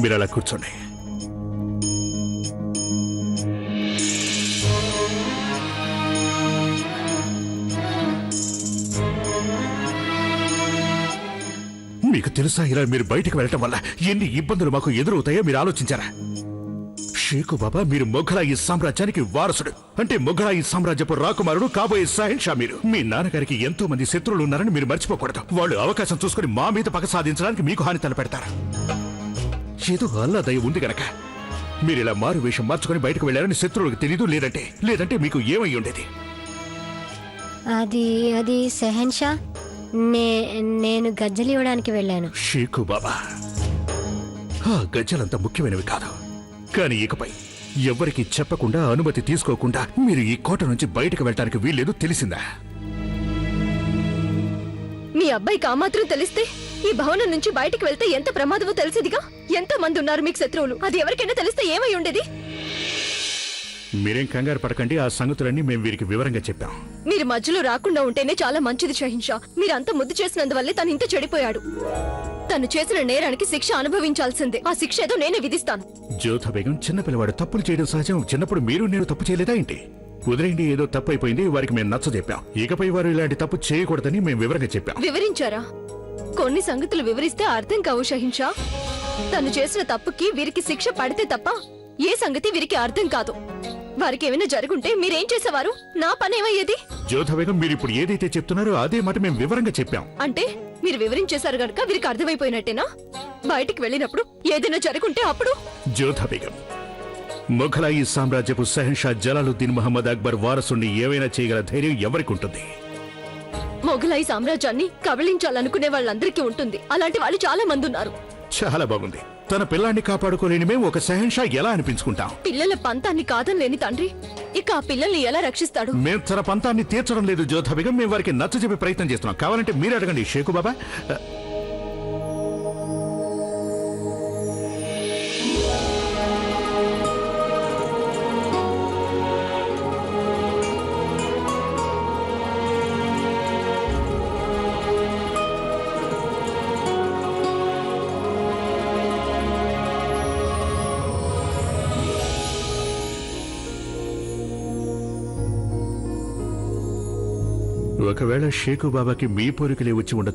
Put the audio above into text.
మీరు అలా కూర్చోండి. మీకు తెలుసా, ఇలా మీరు బయటకు వెళ్ళటం వల్ల ఎన్ని ఇబ్బందులు మాకు ఎదురవుతాయో మీరు ఆలోచించారా? షేకు బాబా, మీరు మొఘలాయి సామ్రాజ్యానికి వారసుడు. అంటే మొఘలాయి సామ్రాజ్యపు రాకుమారుడు, కాబోయే షాహిన్షా మీరు. మీ నాన్నగారికి ఎంతో మంది శత్రువులు ఉన్నారని మీరు మర్చిపోకూడదు. వాళ్ళు అవకాశం చూసుకుని మా మీద పగ సాధించడానికి మీకు హాని తలపెడతారు. ఏదో అల్లా దయ ఉంది గనక మీరిలా మారు వేషం మార్చుకుని బయటకు వెళ్లారని శత్రువులకు తెలీదు. లేదంటే మీకు ఏమై ఉండేది? అది సెహన్షా, నేను గజ్జలు ఇవ్వడానికి వెళ్ళాను. షేకు బాబా, ఆ గజ్జలంత ముఖ్యమైనవి కాదు. కానీ ఇకపై ఎవ్వరికీ చెప్పకుండా, అనుమతి తీసుకోకుండా మీరు ఈ కోట నుంచి బయటకు వెళ్ళటానికి వీల్లేదు, తెలిసిందా? మీ అబ్బాయికి ఆ మాత్రం తెలిస్తే ఈ భవనం నుంచి బయటికి వెళ్తే ఎంత ప్రమాదమో తెలిసేదిగా. ఎంత మంది ఉన్నారు మీకు శత్రువులు, అది ఎవరికైనా తెలిస్తే ఏమై ఉండేది? మీరేం కంగారు పడకండి, ఆ సంగతులన్నీ మేము వీరికి వివరంగా చెప్పాం. మీరు మధ్యలో రాకుండా ఉంటేనే చాలా మంచిది షహిన్షా. మీరంతా ముద్దు చేసినందువల్లే తను ఇంత చెడిపోయాడు. తను చేసిన నేరానికి శిక్ష అనుభవించాల్సిందే. ఆ శిక్ష ఏదో నేనే విధిస్తాను. జ్యోథ బేగం, చిన్నపిల్లవాడు తప్పులు చేయడం సహజం. చిన్నప్పుడు మీరు నేను తప్పు చేయలేదా ఏంటి? వదిలేండి, ఏదో తప్పు అయిపోయింది. వారికి మేము నచ్చ చెప్పాం. ఇకపై వారు ఇలాంటి తప్పు చేయకూడదని మేము వివరంగా చెప్పాం. వివరించారా? కొన్ని సంగతులు వివరిస్తే అర్థం కావు షహిన్షా. తను చేసిన తప్పుకి వీరికి శిక్ష పడితే తప్ప ఏ సంగతి వీరికి అర్థం కాదు. వారికి ఏమైనా జరుగుంటే మీరేం చేసేవారు? నా పని ఏమయ్యేది? జ్యోథ బేగం, మీరు ఇప్పుడు ఏదైతే చెప్తున్నారో అదే మాట మేము వివరంగా చెప్పాం. అంటే మీరు వివరించేశారు గనక వీరికి అర్థమైపోయినట్టేనా? బయటికి వెళ్ళినప్పుడు ఏదైనా జరుగుంటే అప్పుడు? జ్యోథ బేగం, మొఘలాయి సామ్రాజ్యపు షహన్షా జలాలుద్దీన్ మహమ్మద్ అక్బర్ వారసుని ఏవైనా చేయగల ధైర్యం ఎవరికి ఉంటుంది? మొఘలాయి సామ్రాజ్యాన్ని కబళించాలనుకునే వాళ్ళందరికీ ఉంటుంది. అలాంటి వాళ్ళు చాలా మంది ఉన్నారు. చాలా బాగుంది. తన పిల్లాన్ని కాపాడుకోలేని మేము ఒక షహన్షా ఎలా అనిపించుకుంటాం? పిల్లల పంతాన్ని కాదనలేని తండ్రి ఇక ఆ పిల్లల్ని ఎలా రక్షిస్తాడు? మేము తన పంతాన్ని తీర్చడం లేదు జ్యోథ బేగం. మేము వారికి నచ్చజెప్పే ప్రయత్నం చేస్తున్నాం. కావాలంటే మీరు అడగండి షేకు బాబా. ఒకవేళ షేకు బాబాకి మీ పోలికలే వచ్చి ఉండదు.